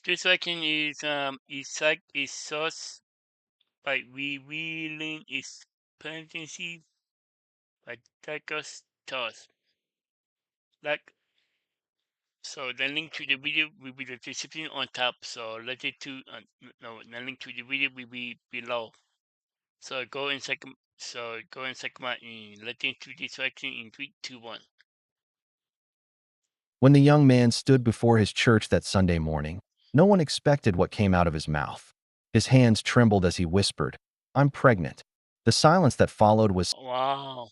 This vaccine is sourced by revealing its potency by Tacos Toss. Like so, the link to the video will be the description on top. So let it to no, the link to the video will be below. So go and check my let into this vaccine in 3, 2, 1. When the young man stood before his church that Sunday morning, no one expected what came out of his mouth. His hands trembled as he whispered, "I'm pregnant." The silence that followed was Wow.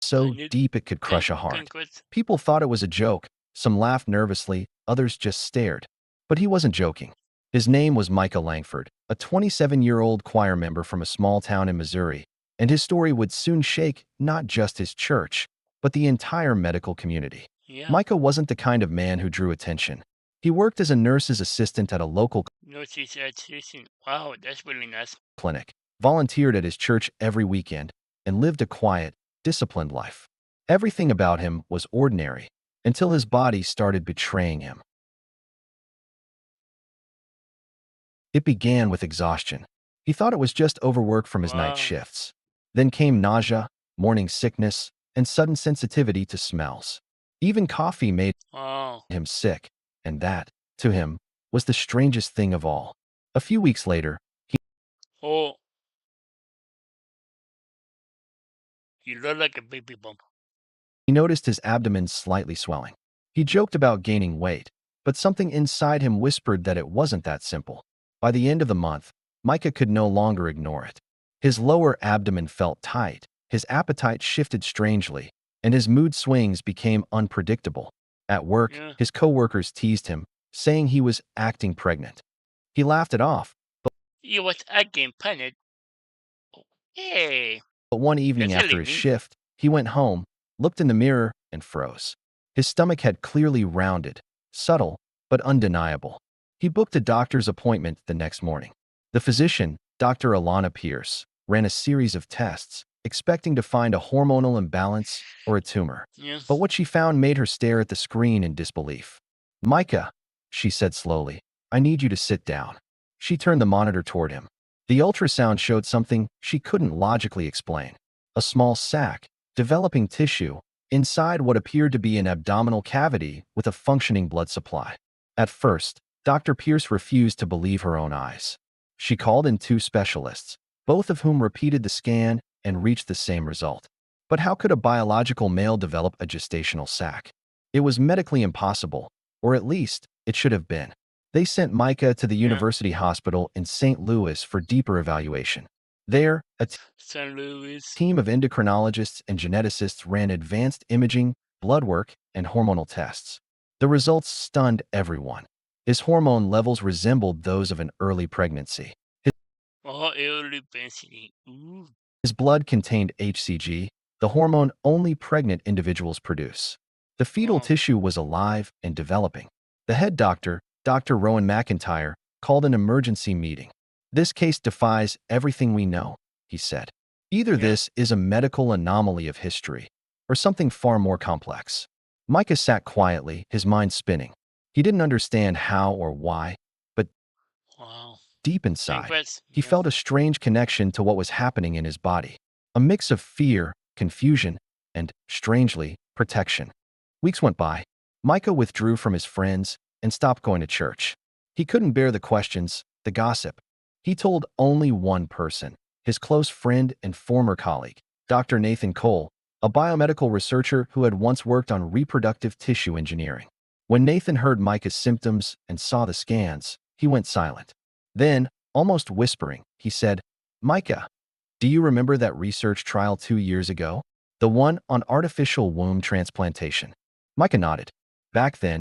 so deep it could crush a heart. Congrats. People thought it was a joke. Some laughed nervously, others just stared. But he wasn't joking. His name was Micah Langford, a 27-year-old choir member from a small town in Missouri, and his story would soon shake not just his church, but the entire medical community. Yeah. Micah wasn't the kind of man who drew attention. He worked as a nurse's assistant at a local No, she's wow, that's really nice. clinic, volunteered at his church every weekend, and lived a quiet, disciplined life. Everything about him was ordinary until his body started betraying him. It began with exhaustion. He thought it was just overwork from his night Wow. shifts. Then came nausea, morning sickness, and sudden sensitivity to smells. Even coffee made Wow. him sick, and that, to him, was the strangest thing of all. A few weeks later, Oh, you look like a baby bump. he noticed his abdomen slightly swelling. He joked about gaining weight, but something inside him whispered that it wasn't that simple. By the end of the month, Micah could no longer ignore it. His lower abdomen felt tight, his appetite shifted strangely, and his mood swings became unpredictable. At work, Yeah. his coworkers teased him, saying he was acting pregnant. He laughed it off, You was again planet. Oh, hey, but one evening that's after really his neat. shift, he went home, looked in the mirror, and froze. His stomach had clearly rounded, subtle, but undeniable. He booked a doctor's appointment the next morning. The physician, Dr. Alana Pierce, ran a series of tests, expecting to find a hormonal imbalance or a tumor. Yeah. But what she found made her stare at the screen in disbelief. "Micah," she said slowly, "I need you to sit down." She turned the monitor toward him. The ultrasound showed something she couldn't logically explain. A small sac, developing tissue, inside what appeared to be an abdominal cavity with a functioning blood supply. At first, Dr. Pierce refused to believe her own eyes. She called in 2 specialists, both of whom repeated the scan and reached the same result. But how could a biological male develop a gestational sac? It was medically impossible, or at least it should have been. They sent Micah to the Yeah. University Hospital in St. Louis for deeper evaluation. There, a St. Louis. team of endocrinologists and geneticists ran advanced imaging, blood work, and hormonal tests. The results stunned everyone. His hormone levels resembled those of an early pregnancy. Oh, early density. Ooh. His blood contained HCG, the hormone only pregnant individuals produce. The fetal Wow. tissue was alive and developing. The head doctor, Dr. Rowan McIntyre, called an emergency meeting. "This case defies everything we know," he said. "Either Yeah. this is a medical anomaly of history, or something far more complex." Micah sat quietly, his mind spinning. He didn't understand how or why, but Wow. deep inside, Congrats. he Yeah. felt a strange connection to what was happening in his body. A mix of fear, confusion, and, strangely, protection. Weeks went by. Micah withdrew from his friends and stopped going to church. He couldn't bear the questions, the gossip. He told only one person, his close friend and former colleague, Dr. Nathan Cole, a biomedical researcher who had once worked on reproductive tissue engineering. When Nathan heard Micah's symptoms and saw the scans, he went silent. Then, almost whispering, he said, "Micah, do you remember that research trial 2 years ago? The one on artificial womb transplantation?" Micah nodded. Back then,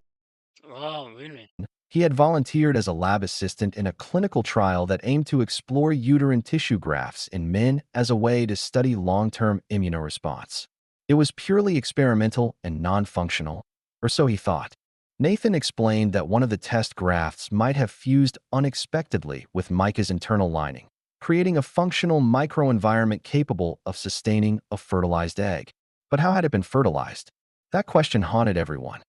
Wow, really? he had volunteered as a lab assistant in a clinical trial that aimed to explore uterine tissue grafts in men as a way to study long-term immunoresponse. It was purely experimental and non-functional, or so he thought. Nathan explained that one of the test grafts might have fused unexpectedly with Micah's internal lining, creating a functional microenvironment capable of sustaining a fertilized egg. But how had it been fertilized? That question haunted everyone.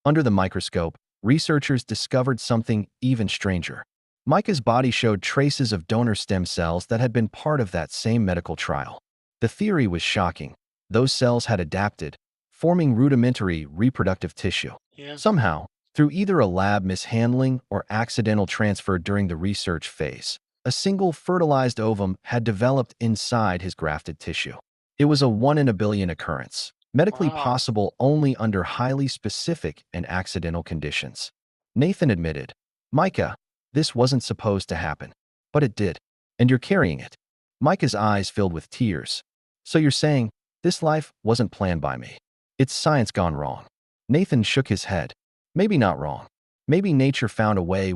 Under the microscope, researchers discovered something even stranger. Micah's body showed traces of donor stem cells that had been part of that same medical trial. The theory was shocking. Those cells had adapted, forming rudimentary reproductive tissue. Yeah. Somehow, through either a lab mishandling or accidental transfer during the research phase, a single fertilized ovum had developed inside his grafted tissue. It was a 1 in a billion occurrence, medically Wow. possible only under highly specific and accidental conditions. Nathan admitted, Micah, this wasn't supposed to happen, but it did, and you're carrying it. Micah's eyes filled with tears. So you're saying, this life wasn't planned by me. It's science gone wrong. Nathan shook his head. Maybe not wrong. Maybe nature found a way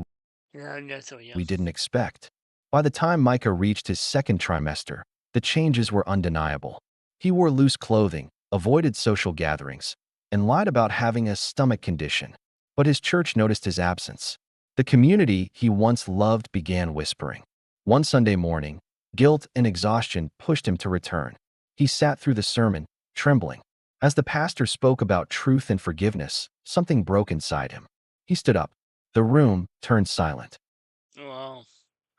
Yeah, that's so, yeah. we didn't expect. By the time Micah reached his second trimester, the changes were undeniable. He wore loose clothing, avoided social gatherings, and lied about having a stomach condition. But his church noticed his absence. The community he once loved began whispering. One Sunday morning, guilt and exhaustion pushed him to return. He sat through the sermon, trembling. As the pastor spoke about truth and forgiveness, something broke inside him. He stood up. The room turned silent. Wow.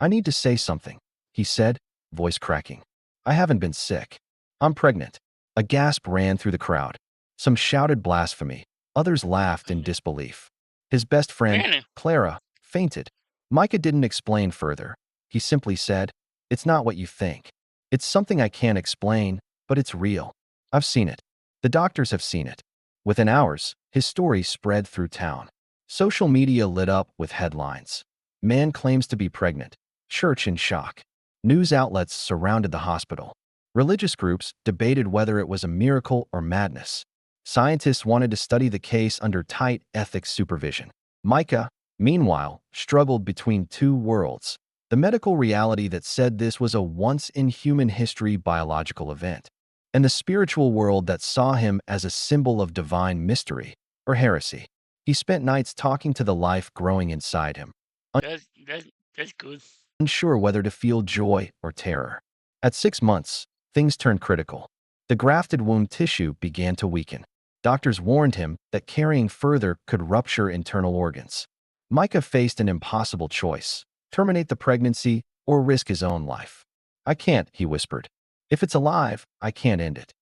I need to say something, he said, voice cracking. I haven't been sick. I'm pregnant. A gasp ran through the crowd. Some shouted blasphemy. Others laughed in Really? disbelief. His best friend, Really? Clara, fainted. Micah didn't explain further. He simply said, It's not what you think. It's something I can't explain, but it's real. I've seen it. The doctors have seen it. Within hours, his story spread through town. Social media lit up with headlines. Man claims to be pregnant. Church in shock. News outlets surrounded the hospital. Religious groups debated whether it was a miracle or madness. Scientists wanted to study the case under tight ethics supervision. Micah, meanwhile, struggled between two worlds. The medical reality that said this was a once-in-human-history biological event, and the spiritual world that saw him as a symbol of divine mystery or heresy. He spent nights talking to the life growing inside him, That's good. unsure whether to feel joy or terror. At 6 months, things turned critical. The grafted womb tissue began to weaken. Doctors warned him that carrying further could rupture internal organs. Micah faced an impossible choice: terminate the pregnancy or risk his own life. I can't, he whispered. If it's alive, I can't end it.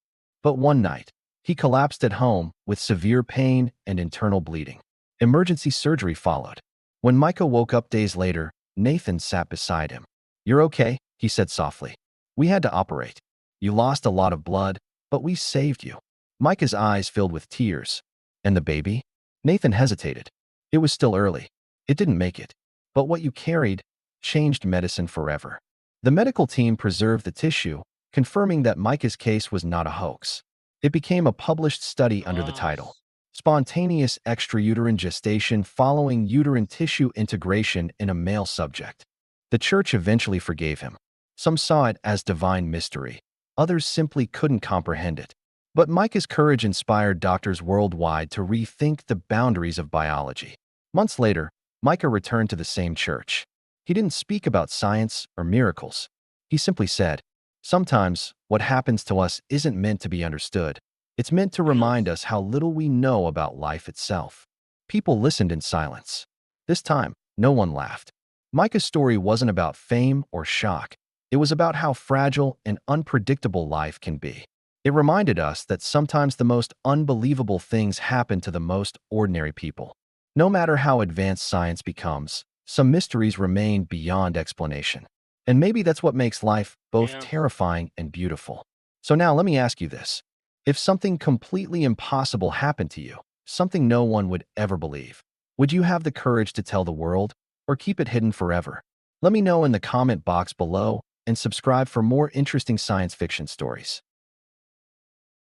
But one night, he collapsed at home with severe pain and internal bleeding. Emergency surgery followed. When Micah woke up days later, Nathan sat beside him. You're okay, he said softly. We had to operate. You lost a lot of blood, but we saved you. Micah's eyes filled with tears. And the baby? Nathan hesitated. It was still early. It didn't make it. But what you carried changed medicine forever. The medical team preserved the tissue, confirming that Micah's case was not a hoax. It became a published study under the Wow. title Spontaneous Extrauterine Gestation Following Uterine Tissue Integration in a Male Subject. The church eventually forgave him. Some saw it as divine mystery. Others simply couldn't comprehend it. But Micah's courage inspired doctors worldwide to rethink the boundaries of biology. Months later, Micah returned to the same church. He didn't speak about science or miracles. He simply said, Sometimes what happens to us isn't meant to be understood. It's meant to You know? remind us how little we know about life itself. People listened in silence. This time, no one laughed. Micah's story wasn't about fame or shock. It was about how fragile and unpredictable life can be. It reminded us that sometimes the most unbelievable things happen to the most ordinary people. No matter how advanced science becomes, some mysteries remain beyond explanation. And maybe that's what makes life both Yeah. terrifying and beautiful. So now let me ask you this. If something completely impossible happened to you, something no one would ever believe, would you have the courage to tell the world or keep it hidden forever? Let me know in the comment box below and subscribe for more interesting science fiction stories.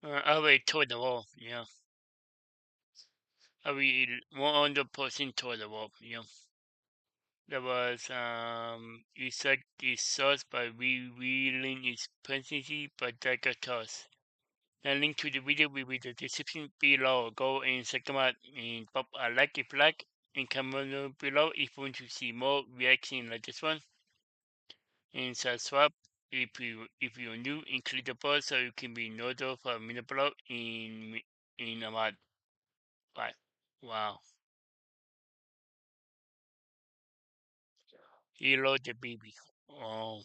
I already told the wall. Yeah. I will 100% told the wall. Yeah. There was Isaac is source by revealing its presidency by Dagatos. The link to the video will be in the description below. Go and check them out and pop a like if you like and comment below if you want to see more reaction like this one. And subscribe if you're new and click the bell so you can be notified for a minute below in a month. Bye. Wow. He loved the baby. Oh.